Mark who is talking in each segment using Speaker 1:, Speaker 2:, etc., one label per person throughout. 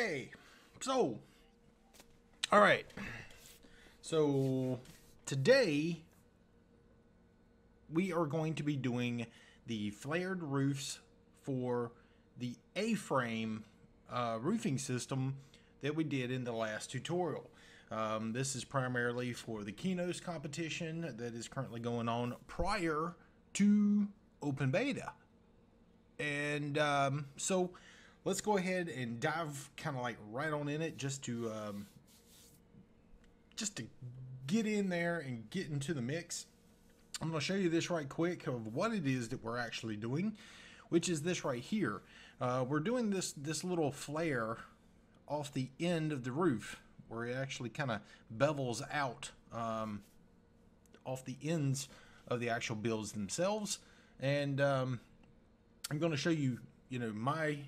Speaker 1: Okay, so, all right. So today we are going to be doing the flared roofs for the A-frame roofing system that we did in the last tutorial. This is primarily for the Qeynos competition that is currently going on prior to open beta. And so let's go ahead and dive kind of like right on in it, just to get in there and get into the mix. I'm going to show you this right quick of what it is that we're actually doing, which is this right here. We're doing this little flare off the end of the roof where it actually kind of bevels out off the ends of the actual builds themselves. And I'm going to show you, my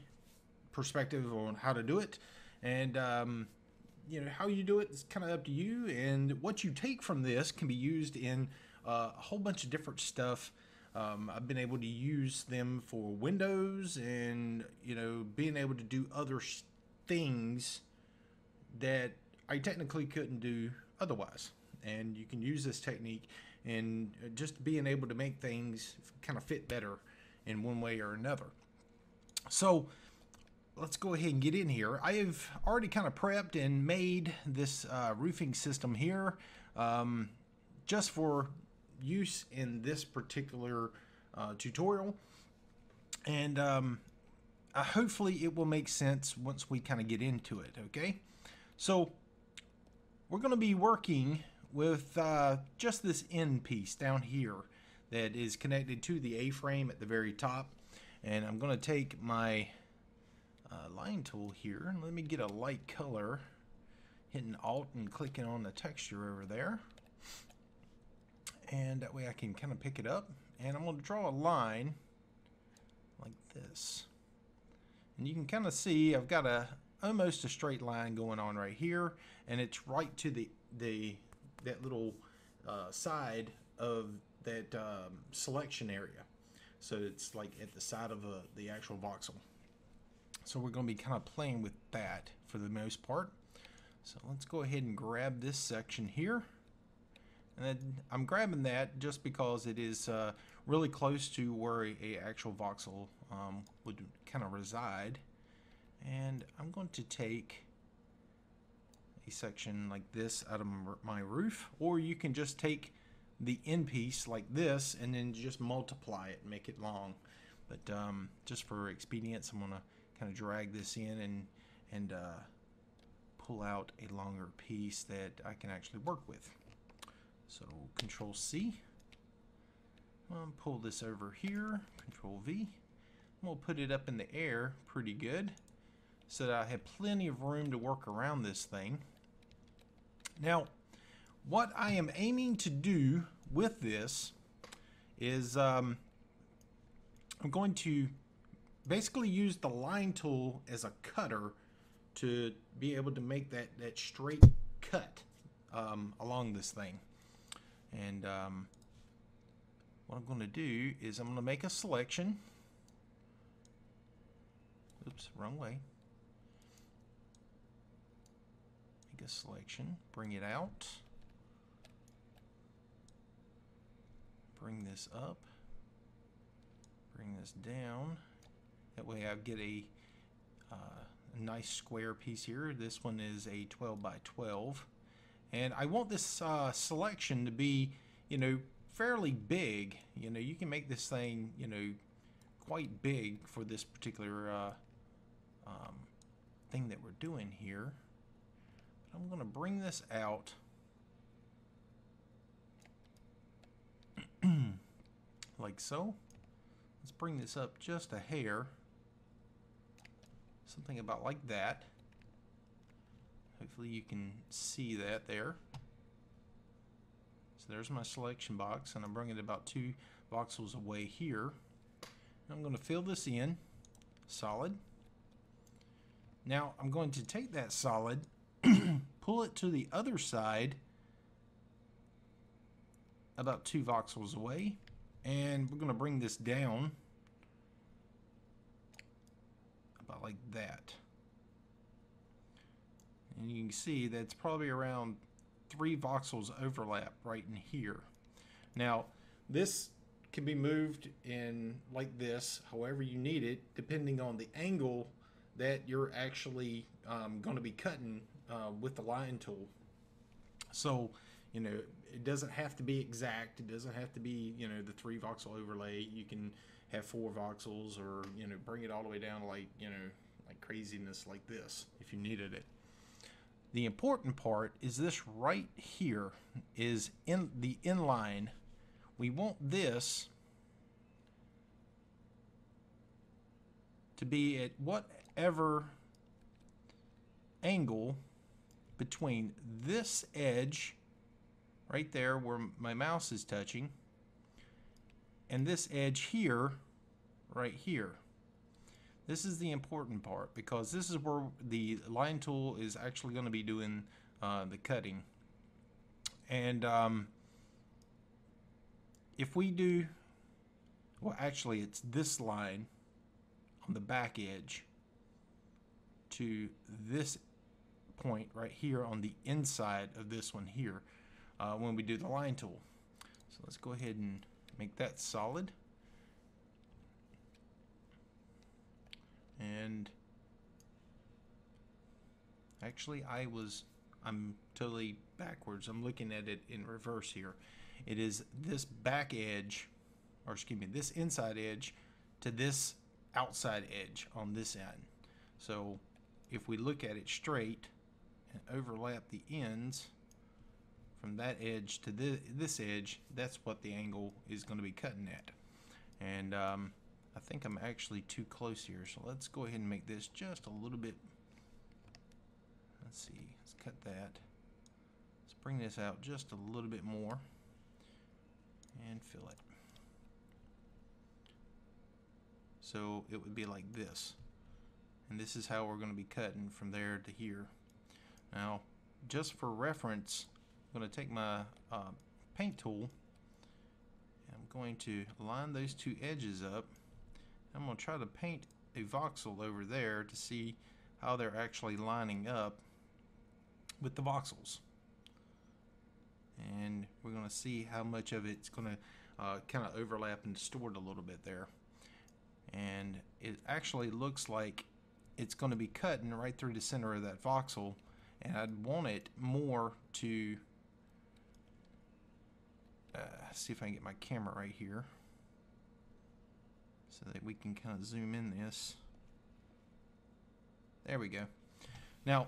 Speaker 1: perspective on how to do it. And how you do it is kind of up to you, and what you take from this can be used in a whole bunch of different stuff. I've been able to use them for windows and being able to do other things that I technically couldn't do otherwise. And you can use this technique and just being able to make things kind of fit better in one way or another. So let's go ahead and get in here. I have already kind of prepped and made this roofing system here just for use in this particular tutorial. And hopefully it will make sense once we kind of get into it, okay? So we're going to be working with just this end piece down here that is connected to the A-frame at the very top. And I'm going to take my line tool here, and let me get a light color, hitting Alt and clicking on the texture over there, and that way I can kind of pick it up. And I'm going to draw a line like this, and you can kind of see I've got almost a straight line going on right here, and it's right to that little side of that selection area. So it's like at the side of the actual voxel. So we're going to be kind of playing with that for the most part. So let's go ahead and grab this section here. And then I'm grabbing that just because it is really close to where a actual voxel would kind of reside. And I'm going to take a section like this out of my roof, or you can just take the end piece like this and then just multiply it and make it long. But just for expedience, I'm going to kind of drag this in and pull out a longer piece that I can actually work with. So Control C, pull this over here, Control V. We'll put it up in the air pretty good so that I have plenty of room to work around this thing. Now, what I am aiming to do with this is I'm going to basically use the line tool as a cutter to be able to make that straight cut along this thing. And what I'm going to do is I'm going to make a selection. Oops, wrong way. Make a selection, bring it out, bring this up, bring this down. That way I get a nice square piece here. This one is a 12 by 12. And I want this selection to be, fairly big. You can make this thing, quite big for this particular thing that we're doing here. But I'm going to bring this out like so. Let's bring this up just a hair. Something about like that. Hopefully you can see that there. So there's my selection box, and I'm bringing it about 2 voxels away here. I'm going to fill this in solid. Now I'm going to take that solid, pull it to the other side about 2 voxels away, and we're going to bring this down about like that. And you can see that's probably around 3 voxels overlap right in here. Now, this can be moved in like this, however you need it, depending on the angle that you're actually going to be cutting with the line tool. So, you know, it doesn't have to be exact. It doesn't have to be, you know, the 3 voxel overlay. You can have 4 voxels, or, you know, bring it all the way down to, like, you know, like craziness like this if you needed it. The important part is this right here is in the inline. We want this to be at whatever angle between this edge right there where my mouse is touching and this edge here, right here. This is the important part, because this is where the line tool is actually going to be doing the cutting. And if we do, well, actually it's this line on the back edge to this point right here on the inside of this one here when we do the line tool. So let's go ahead and make that solid. And actually I'm totally backwards. I'm looking at it in reverse here. It is this back edge, or excuse me, this inside edge to this outside edge on this end. So if we look at it straight and overlap the ends from that edge to this edge, that's what the angle is going to be cutting at. And I think I'm actually too close here, so let's go ahead and make this just a little bit. Let's see, let's cut that. Let's bring this out just a little bit more and fill it. So it would be like this. And this is how we're going to be cutting from there to here. Now, just for reference, I'm going to take my paint tool. I'm going to line those 2 edges up. I'm going to try to paint a voxel over there to see how they're actually lining up with the voxels. And we're going to see how much of it's going to kind of overlap and distort a little bit there. And it actually looks like it's going to be cutting right through the center of that voxel, and I'd want it more to see if I can get my camera right here so that we can kind of zoom in this. There we go. Now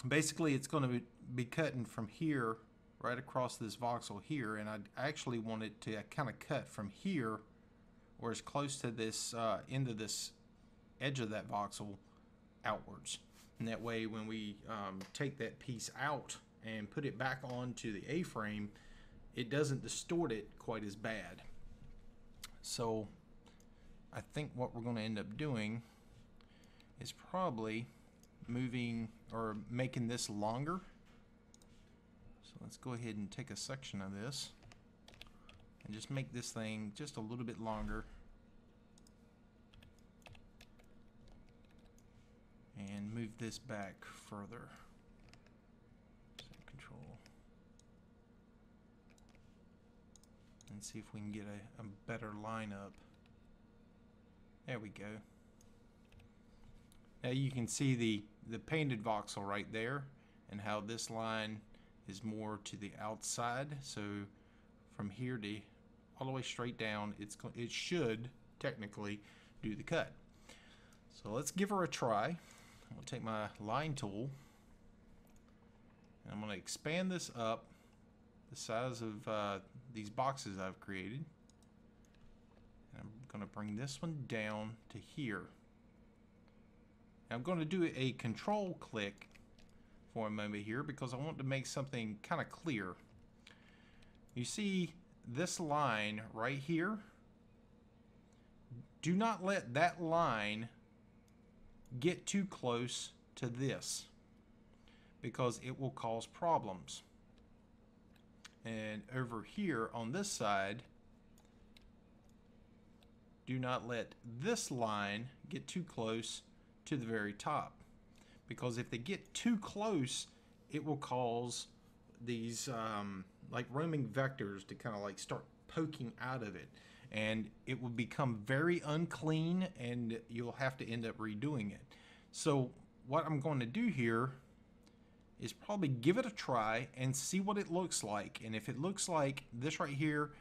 Speaker 1: basically it's going to be cutting from here right across this voxel here, and I actually want it to kind of cut from here or as close to this end of this edge of that voxel outwards. And that way when we take that piece out and put it back onto the A-frame, it doesn't distort it quite as bad. So I think what we're going to end up doing is probably moving or making this longer. So let's go ahead and take a section of this and just make this thing just a little bit longer, and move this back further. So control and see if we can get a better lineup. There we go. Now you can see the painted voxel right there, and how this line is more to the outside. So from here to all the way straight down, it should technically do the cut. So let's give her a try. I'm going to take my line tool and I'm going to expand this up the size of these boxes I've created. And I'm going to bring this one down to here. Now I'm going to do a control click for a moment here because I want to make something kind of clear. You see this line right here? Do not let that line get too close to this, because it will cause problems. And over here on this side, do not let this line get too close to the very top, because if they get too close, it will cause these like roaming vectors to kind of like start poking out of it, and it will become very unclean, and you'll have to end up redoing it. So what I'm going to do here is probably give it a try and see what it looks like. And if it looks like this right here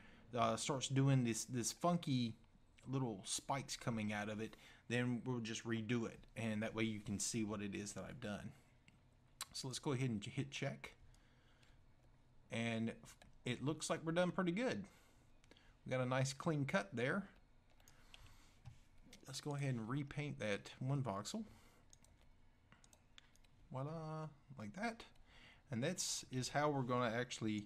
Speaker 1: starts doing this funky little spikes coming out of it, then we'll just redo it, and that way you can see what it is that I've done. So let's go ahead and hit check, and it looks like we're done pretty good. We got a nice clean cut there. Let's go ahead and repaint that one voxel. Voila, like that. And that's how we're going to actually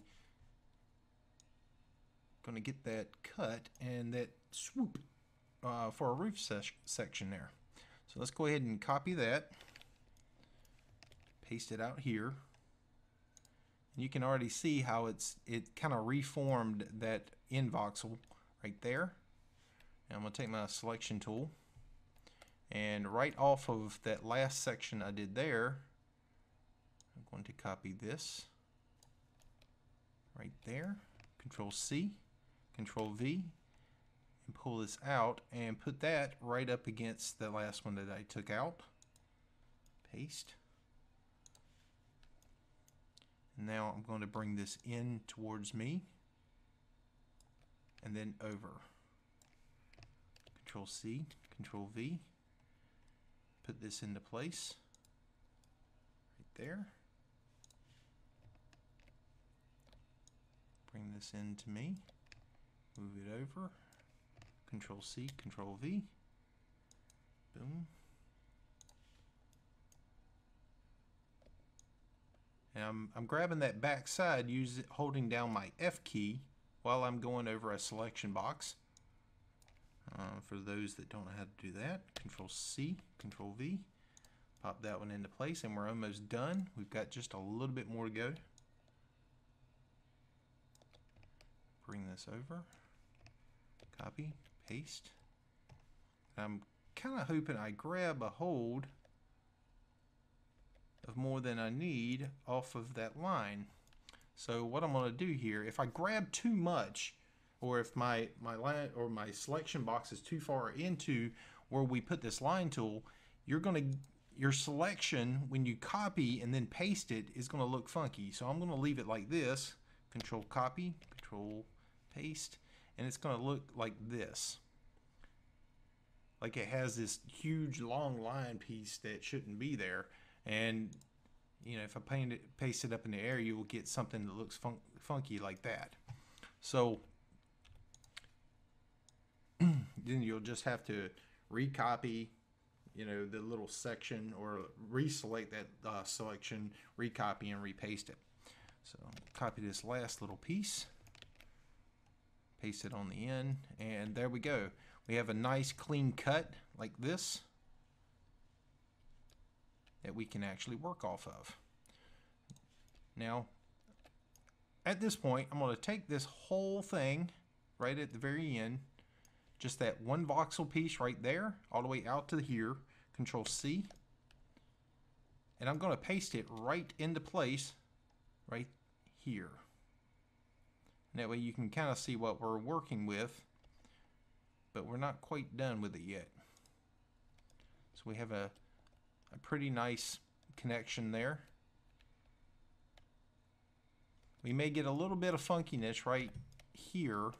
Speaker 1: get that cut and that swoop for a roof section there. So let's go ahead and copy that, paste it out here. And you can already see how it kind of reformed that end voxel right there. And I'm going to take my selection tool, and right off of that last section I did there, I'm going to copy this right there, Control C, Control V, and pull this out and put that right up against the last one that I took out. Paste. And now I'm going to bring this in towards me and then over. Control C, Control V, put this into place right there. Bring this into me, move it over, Control C, Control V, boom. And I'm grabbing that back side, holding down my F key while I'm going over a selection box. For those that don't know how to do that, Control C, Control V, pop that one into place, and we're almost done. We've got just a little bit more to go. Bring this over, copy, paste. I'm kind of hoping I grab a hold of more than I need off of that line. So what I'm going to do here, if I grab too much, or if my line or my selection box is too far into where we put this line tool, your selection when you copy and then paste it is going to look funky. So I'm going to leave it like this, Control copy, Control paste, and it's going to look like this. Like it has this huge long line piece that shouldn't be there. And you know, if I paste it up in the air, you will get something that looks funky like that. So then you'll just have to recopy, you know, the little section, or reselect that selection, recopy and repaste it. So copy this last little piece, paste it on the end, and there we go. We have a nice clean cut like this that we can actually work off of. Now, at this point, I'm going to take this whole thing right at the very end, just that one voxel piece right there, all the way out to here, Control C, and I'm going to paste it right into place right here. And that way you can kind of see what we're working with, but we're not quite done with it yet. So we have a pretty nice connection there. We may get a little bit of funkiness right here,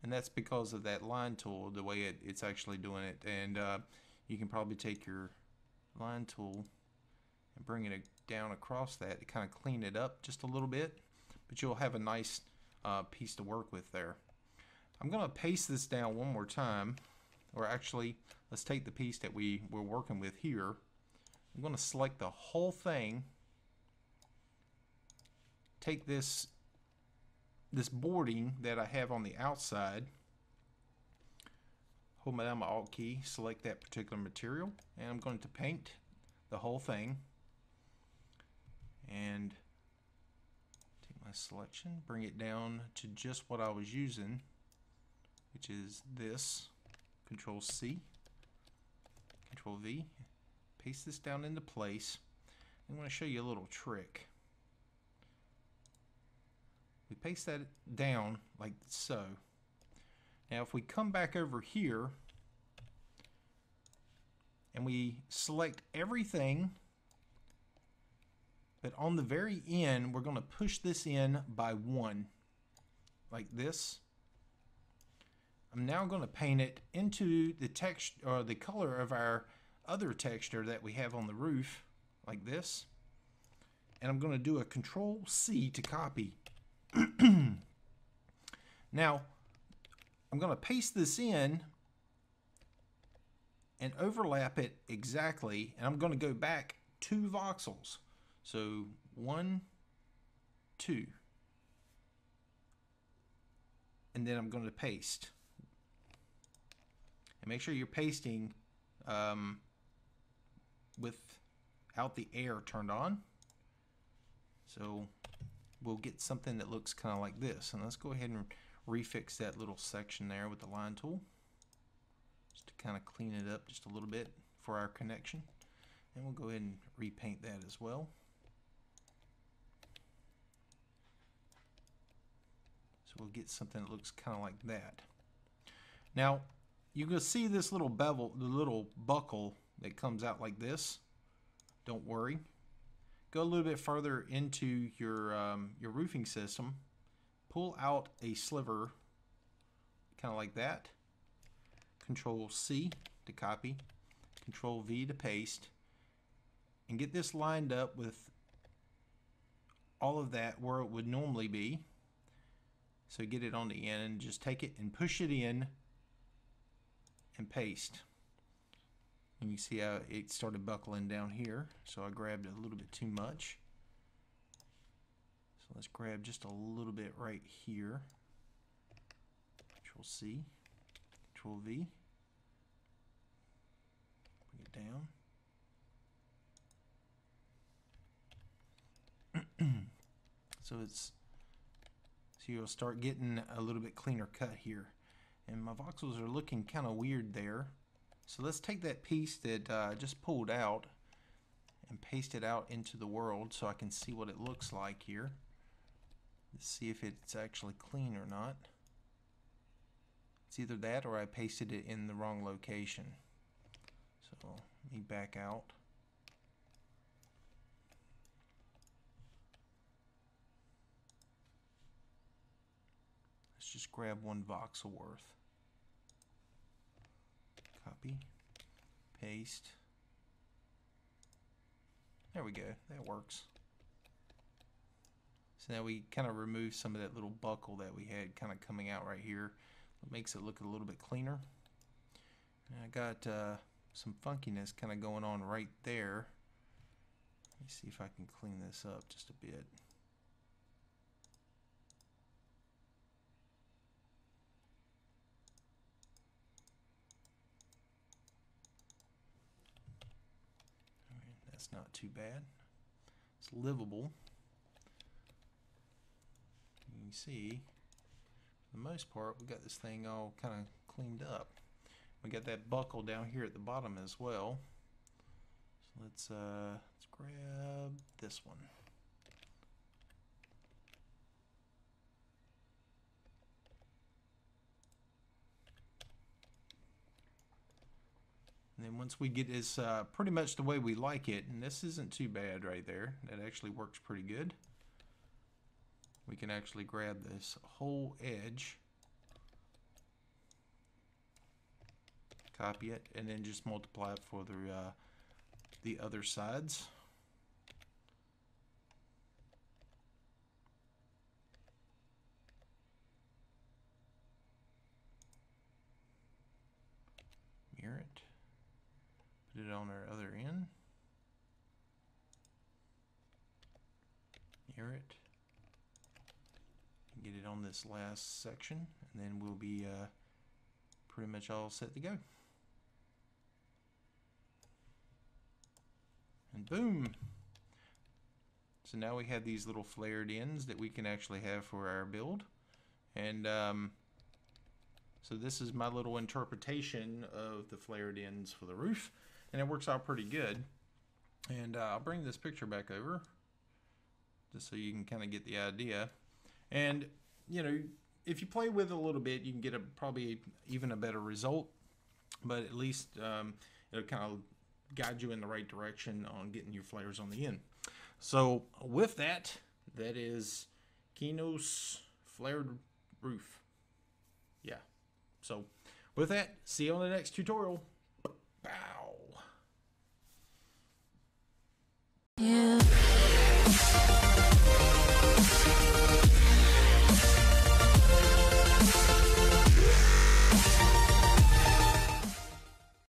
Speaker 1: and that's because of that line tool, the way it's actually doing it. And you can probably take your line tool and bring it down across that to kind of clean it up just a little bit, but you'll have a nice piece to work with there. I'm going to paste this down one more time, or actually let's take the piece that we were working with here. I'm going to select the whole thing, take this boarding that I have on the outside, hold down my Alt key, select that particular material, and I'm going to paint the whole thing. And take my selection, bring it down to just what I was using, which is this. Control C, Control V, paste this down into place. I'm going to show you a little trick. We paste that down like so. Now if we come back over here and we select everything, but on the very end we're going to push this in by 1 like this. I'm now going to paint it into the text or the color of our other texture that we have on the roof like this, and I'm going to do a Control C to copy. Now I'm going to paste this in and overlap it exactly, and I'm going to go back 2 voxels. So 1, 2, and then I'm going to paste. And make sure you're pasting without the air turned on. So we'll get something that looks kind of like this. And let's go ahead and refix that little section there with the line tool, just to kind of clean it up just a little bit for our connection. And we'll go ahead and repaint that as well. So we'll get something that looks kind of like that. Now you can see this little bevel, the little buckle that comes out like this. Don't worry. Go a little bit further into your roofing system. Pull out a sliver, kind of like that. Control C to copy. Control V to paste. And get this lined up with all of that where it would normally be. So get it on the end and just take it and push it in and paste. And you see how it started buckling down here, so I grabbed a little bit too much. So let's grab just a little bit right here. Control C, Control V, bring it down. So you'll start getting a little bit cleaner cut here. And my voxels are looking kind of weird there. So let's take that piece that I just pulled out and paste it out into the world so I can see what it looks like here. Let's see if it's actually clean or not. It's either that or I pasted it in the wrong location. So let me back out. Let's just grab 1 voxel worth. Copy, paste. There we go, that works. So now we kind of remove some of that little buckle that we had kind of coming out right here. It makes it look a little bit cleaner. And I got some funkiness kind of going on right there. Let me see if I can clean this up just a bit. That's not too bad. It's livable. You can see, for the most part, we got this thing all kind of cleaned up. We got that buckle down here at the bottom as well. So let's grab this one. And then once we get this pretty much the way we like it, and this isn't too bad right there, that actually works pretty good. We can actually grab this whole edge, copy it, and then just multiply it for the other sides. Mirror it. Put it on our other end. Mirror it. Get it on this last section, and then we'll be pretty much all set to go. And boom! So now we have these little flared ends that we can actually have for our build. And so this is my little interpretation of the flared ends for the roof, and it works out pretty good. And I'll bring this picture back over just so you can kind of get the idea. And, you know, if you play with it a little bit, you can get probably even a better result. But at least it'll kind of guide you in the right direction on getting your flares on the end. So with that, that is Qeynos flared roof. Yeah. So with that, see you on the next tutorial. Bow.